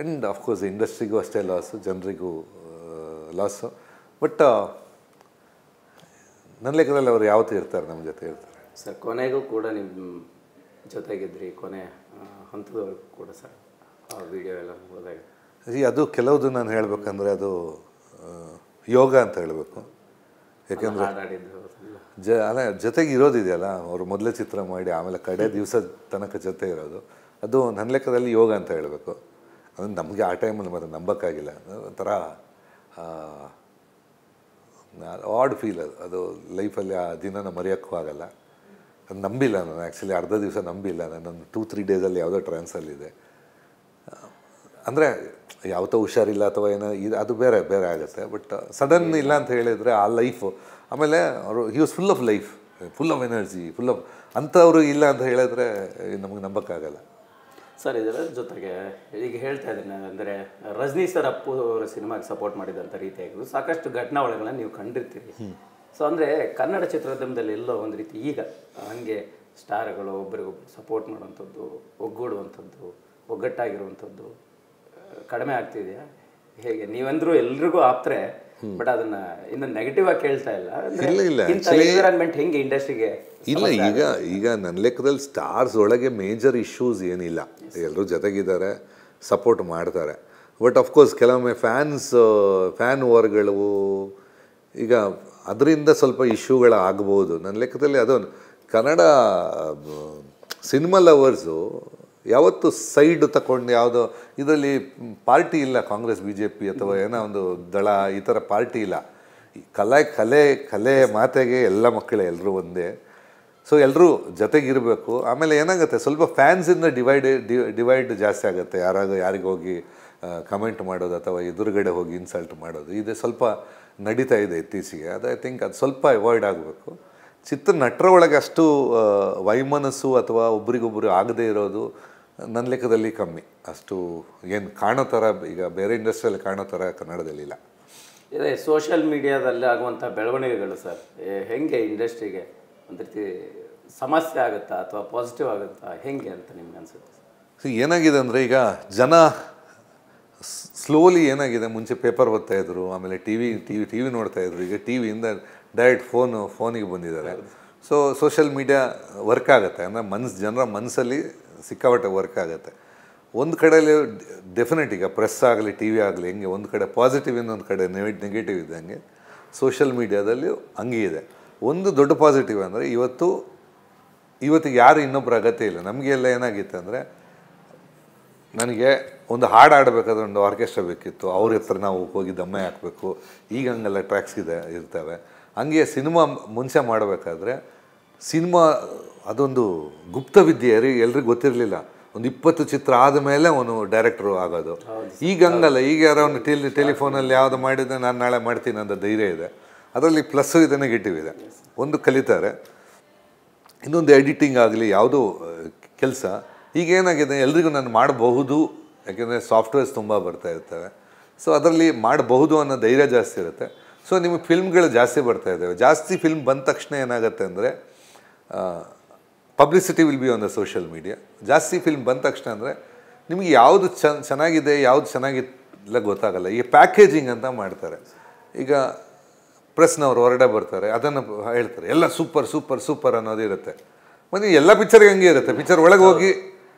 And of course ಇಂಡಸ್ಟ್ರಿಗೂ ಅಷ್ಟೇ loss, ಜನರಿಗೂ loss. But ನನ್ನ ಲೆಕ್ಕದಲ್ಲಿ ಅವ್ರು ಯಾವತ್ತೂ ಇರ್ತಾರೆ, ನಮ್ಮ ಜೊತೆ ಇರ್ತಾರೆ ಸರ್. ಕೊನೆಗೂ ಕೂಡ ನಿಮ್ಮ ಜೊತೆಗಿದ್ರಿ, ಕೊನೆ ಹಂತದವರೆಗೂ ಕೂಡ ಸರ್, ಆ ವಿಡಿಯೋ ಎಲ್ಲ ಹೋದಾಗ ಅದು ಕೆಲವುದು ನಾನು ಹೇಳಬೇಕಂದ್ರೆ ಅದು ಯೋಗ ಅಂತ ಹೇಳಬೇಕು. ಯಾಕೆಂದರೆ ಅಲ್ಲ, ಜೊತೆಗೆ ಇರೋದಿದೆಯಲ್ಲ, ಅವರು ಮೊದಲೇ ಚಿತ್ರ ಮಾಡಿ ಆಮೇಲೆ ಕಡೆ ದಿವಸ ತನಕ ಜೊತೆ ಇರೋದು, ಅದು ನನ್ನ ಲೆಕ್ಕದಲ್ಲಿ ಯೋಗ ಅಂತ ಹೇಳಬೇಕು. ಅದು ನಮಗೆ ಆ ಟೈಮಲ್ಲಿ ಮತ್ತೆ ನಂಬೋಕ್ಕಾಗಿಲ್ಲ, ಒಂಥರ ಆಡ್ ಫೀಲ್ ಅದು ಲೈಫಲ್ಲಿ. ಆ ದಿನನ ಮರೆಯೋಕ್ಕೂ ಆಗಲ್ಲ. ಅದು ನಂಬಿಲ್ಲ ನಾನು, ಆ್ಯಕ್ಚುಲಿ ಅರ್ಧ ದಿವಸ ನಂಬಿಲ್ಲ ನಾನು. 2-3 ಡೇಸಲ್ಲಿ ಯಾವುದೋ ಟ್ರಾನ್ಸಲ್ಲಿದೆ. ಅಂದರೆ ಯಾವತ್ತೋ ಹುಷಾರಿಲ್ಲ ಅಥವಾ ಏನೋ ಇದು, ಅದು ಬೇರೆ ಬೇರೆ ಆಗುತ್ತೆ. ಬಟ್ ಸಡನ್ ಇಲ್ಲ ಅಂತ ಹೇಳಿದರೆ ಆ ಲೈಫು, ಆಮೇಲೆ ಅವರು he was full of life, full of energy, full of ಅಂಥವ್ರು ಇಲ್ಲ ಅಂತ ಹೇಳಿದ್ರೆ ನಮಗೆ ನಂಬೋಕ್ಕಾಗಲ್ಲ ಸರ್. ಇದರ ಜೊತೆಗೆ ಈಗ ಹೇಳ್ತಾ ಇದ್ದೀನಿ, ಅಂದರೆ ರಜನಿ ಸರ್ ಅಪ್ಪು ಅವರ ಸಿನಿಮಾಗೆ ಸಪೋರ್ಟ್ ಮಾಡಿದಂಥ ರೀತಿಯಾಗಿ ಸಾಕಷ್ಟು ಘಟನಾವಳಿಗಳನ್ನ ನೀವು ಕಂಡಿರ್ತೀರಿ. ಸೊ ಅಂದರೆ ಕನ್ನಡ ಚಿತ್ರೋದ್ಯಮದಲ್ಲಿ ಎಲ್ಲೋ ಒಂದು ರೀತಿ ಈಗ ಹಂಗೆ ಸ್ಟಾರ್ಗಳು ಒಬ್ಬರಿಗೊಬ್ಬರು ಸಪೋರ್ಟ್ ಮಾಡುವಂಥದ್ದು, ಒಗ್ಗೂಡುವಂಥದ್ದು, ಒಗ್ಗಟ್ಟಾಗಿರುವಂಥದ್ದು ಕಡಿಮೆ ಆಗ್ತಿದೆಯಾ? ಹೇಗೆ ನೀವಂದ್ರೂ ಎಲ್ರಿಗೂ ಆಪ್ತಾರೆ, ಬಟ್ ಅದನ್ನ ಇನ್ನು ನೆಗೆಟಿವ್ ಆಗಿ ಕೇಳ್ತಾ ಇಲ್ಲ. ಎನ್ವಿರಾನ್ಮೆಂಟ್ ಹೆಂಗೆ ಇಂಡಸ್ಟ್ರಿಗೆ ಇಲ್ಲ. ಈಗ ನನ್ನ ಲೆಕ್ಕದಲ್ಲಿ ಸ್ಟಾರ್ಸ್ ಒಳಗೆ ಮೇಜರ್ ಇಶ್ಯೂಸ್ ಏನಿಲ್ಲ, ಎಲ್ಲರೂ ಜೊತೆಗಿದ್ದಾರೆ, ಸಪೋರ್ಟ್ ಮಾಡ್ತಾರೆ. ಬಟ್ ಅಫ್ಕೋರ್ಸ್ ಕೆಲವೊಮ್ಮೆ ಫ್ಯಾನ್ ವಾರ್ಗಳು ಈಗ ಅದರಿಂದ ಸ್ವಲ್ಪ ಇಶ್ಯೂಗಳಾಗ್ಬೋದು ನನ್ನ ಲೆಕ್ಕದಲ್ಲಿ. ಅದು ಕನ್ನಡ ಸಿನಿಮಾ ಲವರ್ಸು ಯಾವತ್ತು ಸೈಡ್ ತಗೊಂಡು ಯಾವುದೋ ಇದರಲ್ಲಿ ಪಾರ್ಟಿ ಇಲ್ಲ, ಕಾಂಗ್ರೆಸ್ BJP ಅಥವಾ ಏನೋ ಒಂದು ದಳ ಈ ಥರ ಪಾರ್ಟಿ ಇಲ್ಲ. ಕಲೆ ಮಾತೆಗೆ ಎಲ್ಲ ಮಕ್ಕಳೇ, ಎಲ್ಲರೂ ಒಂದೇ. ಸೊ ಎಲ್ಲರೂ ಜೊತೆಗಿರಬೇಕು. ಆಮೇಲೆ ಏನಾಗುತ್ತೆ, ಸ್ವಲ್ಪ ಫ್ಯಾನ್ಸಿಂದ ಡಿವೈಡ್ ಜಾಸ್ತಿ ಆಗುತ್ತೆ. ಯಾರಿಗೋಗಿ ಕಮೆಂಟ್ ಮಾಡೋದು ಅಥವಾ ಎದುರುಗಡೆ ಹೋಗಿ ಇನ್ಸಲ್ಟ್ ಮಾಡೋದು, ಇದು ಸ್ವಲ್ಪ ನಡೀತಾ ಇದೆ ಇತ್ತೀಚೆಗೆ. ಅದು ಐ ಥಿಂಕ್ ಅದು ಸ್ವಲ್ಪ ಅವಾಯ್ಡ್ ಆಗಬೇಕು. ನಟರ ಒಳಗೆ ಅಷ್ಟು ವೈಮನಸ್ಸು ಅಥವಾ ಒಬ್ರಿಗೊಬ್ಬರು ಆಗದೇ ಇರೋದು ನನ್ನ ಲೆಕ್ಕದಲ್ಲಿ ಕಮ್ಮಿ. ಅಷ್ಟು ಏನು ಕಾಣೋ ಥರ ಈಗ ಬೇರೆ ಇಂಡಸ್ಟ್ರಿಯಲ್ಲಿ ಕಾಣೋ ಥರ ಕನ್ನಡದಲ್ಲಿಲ್ಲ. ಇದೇ ಸೋಷಿಯಲ್ ಮೀಡಿಯಾದಲ್ಲಿ ಆಗುವಂಥ ಬೆಳವಣಿಗೆಗಳು ಸರ್ ಹೆಂಗೆ ಇಂಡಸ್ಟ್ರಿಗೆ ಒಂದು ರೀತಿ ಸಮಸ್ಯೆ ಆಗುತ್ತಾ ಅಥವಾ ಪಾಸಿಟಿವ್ ಆಗುತ್ತಾ, ಹೆಂಗೆ ಅಂತ ನಿಮ್ಗೆ ಅನಿಸುತ್ತೆ? ಏನಾಗಿದೆ ಅಂದರೆ ಈಗ ಜನ ಸ್ಲೋಲಿ ಏನಾಗಿದೆ, ಮುಂಚೆ ಪೇಪರ್ ಓದ್ತಾಯಿದ್ರು, ಆಮೇಲೆ ಟಿ ವಿ ನೋಡ್ತಾಯಿದ್ರು. ಈಗ ಟಿ ವಿಯಿಂದ ಡೈರೆಕ್ಟ್ ಫೋನಿಗೆ ಬಂದಿದ್ದಾರೆ. ಸೊ ಸೋಷಿಯಲ್ ಮೀಡಿಯಾ ವರ್ಕ್ ಆಗುತ್ತೆ, ಅಂದರೆ ಜನರ ಮನಸ್ಸಲ್ಲಿ ಸಿಕ್ಕಾಪಟ್ಟೆ ವರ್ಕ್ ಆಗುತ್ತೆ. ಒಂದು ಕಡೆಯಲ್ಲಿ ಡೆಫಿನೆಟ್ ಈಗ ಪ್ರೆಸ್ ಆಗಲಿ ಟಿ ವಿ ಆಗಲಿ ಹೆಂಗೆ ಒಂದು ಕಡೆ ಪಾಸಿಟಿವ್ ಇನ್ನೊಂದು ಕಡೆ ನೆಗೆಟಿವ್ ಇದ್ದಂಗೆ ಸೋಷಿಯಲ್ ಮೀಡಿಯಾದಲ್ಲಿ ಹಂಗೆ ಇದೆ. ಒಂದು ದೊಡ್ಡ ಪಾಸಿಟಿವ್ ಅಂದರೆ ಇವತ್ತಿಗೆ ಯಾರು ಇನ್ನೊಬ್ಬರ ಅಗತ್ಯ ಇಲ್ಲ. ನಮಗೆಲ್ಲ ಏನಾಗಿತ್ತು ಅಂದರೆ, ನನಗೆ ಒಂದು ಹಾಡು ಆಡಬೇಕಾದ್ರೆ ಒಂದು ಆರ್ಕೆಸ್ಟ್ರಾ ಬೇಕಿತ್ತು, ಅವ್ರ ಹತ್ರ ನಾವು ಹೋಗಿ ದಮ್ಮೆ ಹಾಕಬೇಕು. ಈಗ ಹಂಗೆಲ್ಲ ಟ್ರ್ಯಾಕ್ಸ್ ಇರ್ತವೆ. ಹಂಗೆ ಸಿನಿಮಾ ಮುಂಚೆ ಮಾಡಬೇಕಾದ್ರೆ ಸಿನಿಮಾ ಅದೊಂದು ಗುಪ್ತವಿದ್ಯೆ, ಎಲ್ರಿಗೂ ಗೊತ್ತಿರಲಿಲ್ಲ. ಒಂದು 20 ಚಿತ್ರ ಆದಮೇಲೆ ಅವನು ಡೈರೆಕ್ಟ್ರು ಆಗೋದು. ಈಗ ಹಂಗಲ್ಲ, ಈಗ ಯಾರೋ ಒಂದು ಟೆಲಿಫೋನಲ್ಲಿ ಯಾವುದು ಮಾಡಿದರೆ ನಾನು ನಾಳೆ ಮಾಡ್ತೀನಿ ಅಂತ ಧೈರ್ಯ ಇದೆ. ಅದರಲ್ಲಿ ಪ್ಲಸ್ಸು ಇದೆ, ನೆಗೆಟಿವ್ ಇದೆ. ಒಂದು ಕಲಿತಾರೆ, ಇನ್ನೊಂದು ಎಡಿಟಿಂಗ್ ಆಗಲಿ ಯಾವುದೋ ಕೆಲಸ. ಈಗ ಏನಾಗಿದೆ, ಎಲ್ರಿಗೂ ನಾನು ಮಾಡಬಹುದು, ಯಾಕೆಂದರೆ ಸಾಫ್ಟ್ವೇರ್ಸ್ ತುಂಬ ಬರ್ತಾ ಇರ್ತವೆ. ಸೊ ಅದರಲ್ಲಿ ಮಾಡಬಹುದು ಅನ್ನೋ ಧೈರ್ಯ ಜಾಸ್ತಿ ಇರುತ್ತೆ. ಸೊ ನಿಮಗೆ ಫಿಲ್ಮ್ಗಳು ಜಾಸ್ತಿ ಬರ್ತಾ ಇದ್ದಾವೆ. ಜಾಸ್ತಿ ಫಿಲ್ಮ್ ಬಂದ ತಕ್ಷಣ ಏನಾಗುತ್ತೆ ಅಂದರೆ, publicity will be on the social media. ಜಾಸ್ತಿ ಫಿಲ್ಮ್ ಬಂದ ತಕ್ಷಣ ಅಂದರೆ ನಿಮಗೆ ಯಾವುದು ಚೆನ್ನಾಗಿದೆ ಯಾವುದು ಚೆನ್ನಾಗಿಲ್ಲ ಗೊತ್ತಾಗಲ್ಲ. ಈಗ ಪ್ಯಾಕೇಜಿಂಗ್ ಅಂತ ಮಾಡ್ತಾರೆ. ಈಗ ಪ್ರೆಸ್ನವ್ರು ಹೊರಗಡೆ ಬರ್ತಾರೆ, ಅದನ್ನು ಹೇಳ್ತಾರೆ ಎಲ್ಲ ಸೂಪರ್ ಸೂಪರ್ ಸೂಪರ್ ಅನ್ನೋದಿರುತ್ತೆ. ಮತ್ತು ಎಲ್ಲ ಪಿಕ್ಚರ್ಗೆ ಹಂಗೆ ಇರುತ್ತೆ. ಪಿಕ್ಚರ್ ಒಳಗೆ ಹೋಗಿ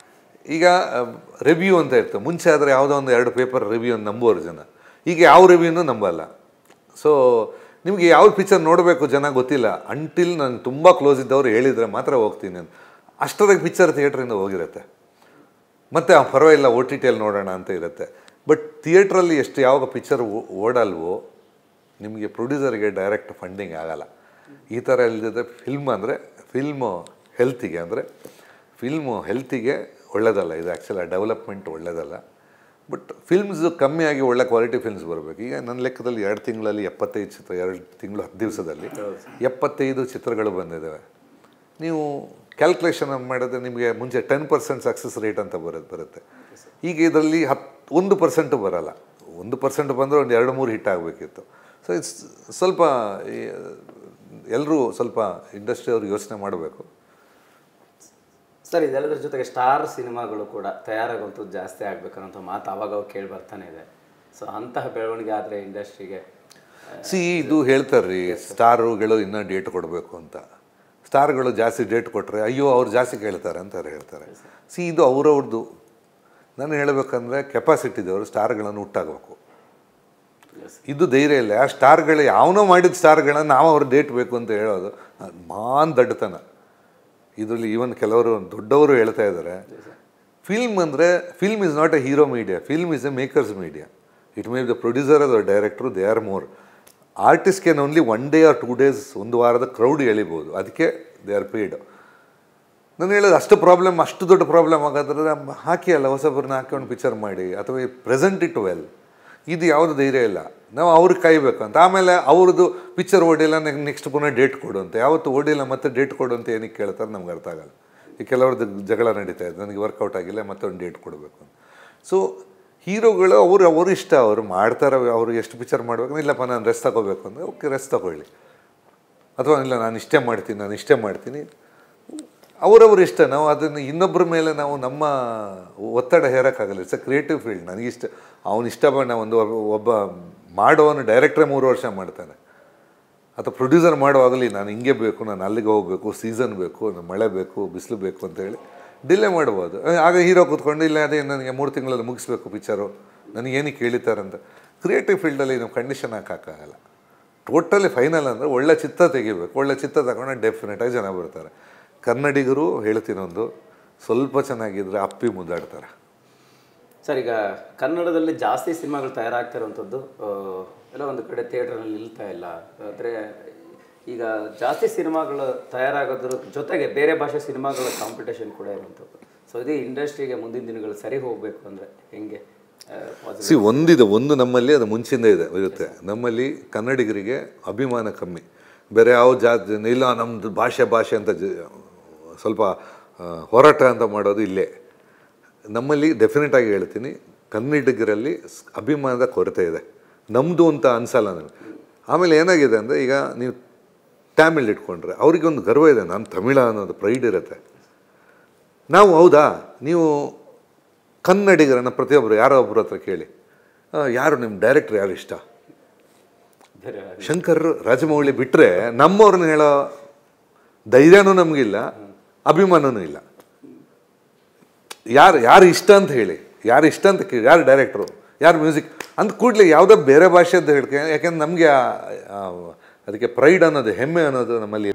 ಈಗ ರಿವ್ಯೂ ಅಂತ ಇರ್ತದೆ. ಮುಂಚೆ ಆದರೆ ಯಾವುದೋ ಒಂದು 2 ಪೇಪರ್ ರಿವ್ಯೂ ನಂಬೋರು ಜನ, ಈಗ ಯಾವ ರಿವ್ಯೂನೂ ನಂಬಲ್ಲ. ಸೊ ನಿಮಗೆ ಯಾವ ಪಿಕ್ಚರ್ ನೋಡಬೇಕು ಜನ ಗೊತ್ತಿಲ್ಲ, ಅಂಟಿಲ್ ನಾನು ತುಂಬ ಕ್ಲೋಸ್ ಇದ್ದವ್ರು ಹೇಳಿದರೆ ಮಾತ್ರ ಹೋಗ್ತೀನಿ ಅಂತ. ಅಷ್ಟೊತ್ತಿಗೆ ಪಿಕ್ಚರ್ ಥಿಯೇಟ್ರಿಂದ ಹೋಗಿರುತ್ತೆ. ಮತ್ತು ಪರವಾಗಿಲ್ಲ OTTಯಲ್ಲಿ ನೋಡೋಣ ಅಂತ ಇರುತ್ತೆ. ಬಟ್ ಥಿಯೇಟ್ರಲ್ಲಿ ಯಾವಾಗ ಪಿಕ್ಚರ್ ಓಡಲ್ವೋ ನಿಮಗೆ ಪ್ರೊಡ್ಯೂಸರ್ಗೆ ಡೈರೆಕ್ಟ್ ಫಂಡಿಂಗ್ ಆಗಲ್ಲ. ಈ ಥರ ಇಲ್ಲದಿದ್ದರೆ ಫಿಲ್ಮು ಹೆಲ್ತಿಗೆ ಒಳ್ಳೆಯದಲ್ಲ. ಇದು ಆ್ಯಕ್ಚುಲಿ ಡೆವಲಪ್ಮೆಂಟ್ ಒಳ್ಳೆಯದಲ್ಲ. ಬಟ್ ಫಿಲ್ಮ್ಸ್ ಕಮ್ಮಿಯಾಗಿ ಒಳ್ಳೆ ಕ್ವಾಲಿಟಿ ಫಿಲ್ಮ್ಸ್ ಬರಬೇಕು. ಈಗ ನನ್ನ ಲೆಕ್ಕದಲ್ಲಿ 2 ತಿಂಗಳಲ್ಲಿ 75 ಚಿತ್ರ, 2 ತಿಂಗಳು 10 ದಿವಸದಲ್ಲಿ 75 ಚಿತ್ರಗಳು ಬಂದಿದ್ದಾವೆ. ನೀವು ಕ್ಯಾಲ್ಕುಲೇಷನ್ ಮಾಡಿದ್ರೆ ನಿಮಗೆ ಮುಂಚೆ 10% ಸಕ್ಸಸ್ ರೇಟ್ ಅಂತ ಬರುತ್ತೆ. ಈಗ ಇದರಲ್ಲಿ 1% ಬರೋಲ್ಲ. 1% ಬಂದರೆ ಒಂದು 2-3 ಹಿಟ್ ಆಗಬೇಕಿತ್ತು. ಸೊ ಇಟ್ಸ್ ಸ್ವಲ್ಪ ಎಲ್ಲರೂ ಸ್ವಲ್ಪ ಇಂಡಸ್ಟ್ರಿ ಅವ್ರಿಗೆ ಯೋಚನೆ ಮಾಡಬೇಕು. ಸರ್ ಇದೆಲ್ಲದ್ರ ಜೊತೆಗೆ ಸ್ಟಾರ್ ಸಿನಿಮಾಗಳು ಕೂಡ ತಯಾರಾಗುವಂಥದ್ದು ಜಾಸ್ತಿ ಆಗಬೇಕನ್ನೋಂಥ ಮಾತು ಆವಾಗ ಕೇಳಿ ಬರ್ತಾನೆ ಇದೆ. ಸೊ ಅಂತಹ ಬೆಳವಣಿಗೆ ಆದರೆ ಇಂಡಸ್ಟ್ರಿಗೆ ಇದು ಹೇಳ್ತಾರೆ ರೀ, ಸ್ಟಾರುಗಳು ಇನ್ನೂ ಡೇಟ್ ಕೊಡಬೇಕು ಅಂತ. ಸ್ಟಾರ್ಗಳು ಜಾಸ್ತಿ ಡೇಟ್ ಕೊಟ್ಟರೆ ಅಯ್ಯೋ ಅವ್ರು ಜಾಸ್ತಿ ಕೇಳ್ತಾರೆ ಅಂತ ಹೇಳ್ತಾರೆ. ಇದು ಅವ್ರವ್ರದ್ದು. ನಾನು ಹೇಳಬೇಕಂದ್ರೆ ಕೆಪಾಸಿಟಿದವರು ಸ್ಟಾರ್ಗಳನ್ನು ಹುಟ್ಟಾಗಬೇಕು. ಇದು ಧೈರ್ಯ ಇಲ್ಲ. ಆ ಸ್ಟಾರ್ಗಳು ಯಾವನೋ ಮಾಡಿದ ಸ್ಟಾರ್ಗಳನ್ನ ನಾವು ಅವ್ರ ಡೇಟ್ ಬೇಕು ಅಂತ ಹೇಳೋದು ದಡ್ಡತನ. ಇದರಲ್ಲಿ ಈವನ್ ಕೆಲವರು ದೊಡ್ಡವರು ಹೇಳ್ತಾ ಇದ್ದಾರೆ, ಫಿಲ್ಮ್ ಅಂದರೆ film is not a hero media, film is a makers media. It may be the producer or director, they are more. Artist can only 1 day or 2 days, ಒಂದು ವಾರದ ಕ್ರೌಡ್ ಎಳಿಬೋದು, ಅದಕ್ಕೆ ದೇ ಆರ್ ಪೇಯ್ಡ್. ನಾನು ಹೇಳೋದು ಅಷ್ಟು problem, ಅಷ್ಟು ದೊಡ್ಡ problem ಆಗೋದ್ರೆ ಹಾಕಿ ಅಲ್ಲ, ಹೊಸಬ್ರನ್ನ ಹಾಕಿ ಒಂದು ಪಿಕ್ಚರ್ ಮಾಡಿ ಅಥವಾ ಪ್ರೆಸೆಂಟ್ ಇಟ್ ವೆಲ್. ಇದು ಯಾವುದು ಧೈರ್ಯ ಇಲ್ಲ. ನಾವು ಅವ್ರಿಗೆ ಕಾಯ್ಬೇಕಂತ. ಆಮೇಲೆ ಅವ್ರದ್ದು ಪಿಕ್ಚರ್ ಓಡಿಲ್ಲ, ನೆಕ್ಸ್ಟ್ ಪುನಃ ಡೇಟ್ ಕೊಡು ಅಂತ. ಯಾವತ್ತು ಓಡಿಲ್ಲ ಮತ್ತೆ ಡೇಟ್ ಕೊಡು ಅಂತ ಏನಕ್ಕೆ ಕೇಳ್ತಾರೆ ನಮ್ಗೆ ಅರ್ಥ ಆಗಲ್ಲ. ಈ ಕೆಲವ್ರದ್ದು ಜಗಳ ನಡೀತಾ ಇದೆ, ನನಗೆ ವರ್ಕೌಟ್ ಆಗಿಲ್ಲ ಮತ್ತೆ ಒಂದು ಡೇಟ್ ಕೊಡಬೇಕು ಅಂತ. ಸೊ ಹೀರೋಗಳು ಅವ್ರ ಇಷ್ಟ, ಅವರು ಮಾಡ್ತಾರೆ. ಅವರು ಎಷ್ಟು ಪಿಕ್ಚರ್ ಮಾಡಬೇಕು, ಇಲ್ಲಪ್ಪ ನಾನು ರೆಸ್ಟ್ ತಗೋಬೇಕು ಅಂದರೆ ಓಕೆ ರೆಸ್ಟ್ ತಗೊಳ್ಳಿ, ಅಥವಾ ಇಲ್ಲ ನಾನು ಇಷ್ಟೇ ಮಾಡ್ತೀನಿ, ಅವರವ್ರ ಇಷ್ಟ. ನಾವು ಅದನ್ನು ಇನ್ನೊಬ್ಬರ ಮೇಲೆ ನಾವು ನಮ್ಮ ಒತ್ತಡ ಹೇರೋಕ್ಕಾಗಲ್ಲ. It's a creative field. ನನಗಿಷ್ಟ, ಅವನು ಇಷ್ಟ ಬಂದ ಒಬ್ಬ ಮಾಡೋನು ಡೈರೆಕ್ಟ್ರೇ 3 ವರ್ಷ ಮಾಡ್ತಾನೆ, ಅಥವಾ ಪ್ರೊಡ್ಯೂಸರ್ ಮಾಡುವಾಗಲಿ ನಾನು ಹಿಂಗೆ ಬೇಕು, ನಾನು ಅಲ್ಲಿಗೆ ಹೋಗಬೇಕು, ಸೀಸನ್ ಬೇಕು, ಮಳೆ ಬೇಕು, ಬಿಸಿಲು ಬೇಕು ಅಂತೇಳಿ ಡಿಲೇ ಮಾಡ್ಬೋದು. ಆಗ ಹೀರೋ ಕೂತ್ಕೊಂಡು ಇಲ್ಲ ಅದೇ ನನಗೆ 3 ತಿಂಗಳಲ್ಲಿ ಮುಗಿಸ್ಬೇಕು ಪಿಕ್ಚರು, ನನಗೇನಕ್ಕೆ ಕೇಳಿತಾರಂತ. ಕ್ರಿಯೇಟಿವ್ ಫೀಲ್ಡಲ್ಲಿ ನಾವು ಕಂಡೀಷನ್ ಹಾಕೋಕ್ಕಾಗಲ್ಲ. ಟೋಟಲಿ ಫೈನಲ್ ಅಂದರೆ ಒಳ್ಳೆ ಚಿತ್ರ ತೆಗಿಬೇಕು. ಒಳ್ಳೆ ಚಿತ್ರ ತಗೊಂಡು ಡೆಫಿನೆಟಾಗಿ ಜನ ಬರ್ತಾರೆ. ಕನ್ನಡಿಗರು ಹೇಳ್ತೀನೊಂದು, ಸ್ವಲ್ಪ ಚೆನ್ನಾಗಿದ್ದರೆ ಅಪ್ಪಿ ಮುದ್ದಾಡ್ತಾರೆ. ಸರ್ ಈಗ ಕನ್ನಡದಲ್ಲಿ ಜಾಸ್ತಿ ಸಿನಿಮಾಗಳು ತಯಾರಾಗ್ತಿರೋವಂಥದ್ದು ಎಲ್ಲ ಒಂದು ಕಡೆ ಥಿಯೇಟ್ರಲ್ಲಿ ನಿಲ್ತಾ ಇಲ್ಲ. ಅಂದರೆ ಈಗ ಜಾಸ್ತಿ ಸಿನಿಮಾಗಳು ತಯಾರಾಗೋದ್ರ ಜೊತೆಗೆ ಬೇರೆ ಭಾಷೆ ಸಿನಿಮಾಗಳ ಕಾಂಪಿಟೇಷನ್ ಕೂಡ ಇರುವಂಥದ್ದು. ಸೊ ಇದೇ ಇಂಡಸ್ಟ್ರಿಗೆ ಮುಂದಿನ ದಿನಗಳು ಸರಿ ಹೋಗಬೇಕು ಅಂದರೆ ಹೆಂಗೆ? ಒಂದು ನಮ್ಮಲ್ಲಿ ಅದು ಮುಂಚಿಂದ ಇರುತ್ತೆ. ನಮ್ಮಲ್ಲಿ ಕನ್ನಡಿಗರಿಗೆ ಅಭಿಮಾನ ಕಮ್ಮಿ. ಬೇರೆ ಯಾವ ಜಾತಿ ಇಲ್ಲ, ನಮ್ಮದು ಭಾಷೆ ಅಂತ ಸ್ವಲ್ಪ ಹೋರಾಟ ಅಂತ ಮಾಡೋದು ಇಲ್ಲೇ. ನಮ್ಮಲ್ಲಿ ಡೆಫಿನೆಟಾಗಿ ಹೇಳ್ತೀನಿ, ಕನ್ನಡಿಗರಲ್ಲಿ ಅಭಿಮಾನದ ಕೊರತೆ ಇದೆ. ನಮ್ಮದು ಅಂತ ಅನಿಸಲ್ಲ ನನಗೆ. ಆಮೇಲೆ ಏನಾಗಿದೆ ಅಂದರೆ, ಈಗ ನೀವು ತಮಿಳ್ ಇಟ್ಕೊಂಡ್ರೆ ಅವ್ರಿಗೆ ಒಂದು ಗರ್ವ ಇದೆ, ನಾನು ತಮಿಳ ಅನ್ನೋದು ಪ್ರೈಡ್ ಇರುತ್ತೆ. ನಾವು ಹೌದಾ, ನೀವು ಕನ್ನಡಿಗರನ್ನ ಪ್ರತಿಯೊಬ್ಬರು ಯಾರೋ ಒಬ್ಬರ ಹತ್ರ ಕೇಳಿ, ಯಾರು ನಿಮ್ಮ ಡೈರೆಕ್ಟ್ರ್ ಯಾರು ಇಷ್ಟ? ಶಂಕರ್ ರಾಜಮೌಳಿ ಬಿಟ್ಟರೆ ನಮ್ಮವ್ರನ್ನ ಹೇಳೋ ಧೈರ್ಯನೂ ನಮಗಿಲ್ಲ, ಅಭಿಮಾನನೂ ಇಲ್ಲ. ಯಾರು ಇಷ್ಟ ಅಂತ ಹೇಳಿ, ಯಾರು ಇಷ್ಟ ಅಂತ ಕೇಳಿ, ಯಾರು ಡೈರೆಕ್ಟ್ರು, ಯಾರು ಮ್ಯೂಸಿಕ್ ಅಂತ ಕೂಡಲೇ ಯಾವುದೋ ಬೇರೆ ಭಾಷೆ ಅಂತ ಹೇಳ್ಕೆ. ಯಾಕೆಂದ್ರೆ ನಮಗೆ ಅದಕ್ಕೆ ಪ್ರೈಡ್ ಅನ್ನೋದು, ಹೆಮ್ಮೆ ಅನ್ನೋದು ನಮ್ಮಲ್ಲಿ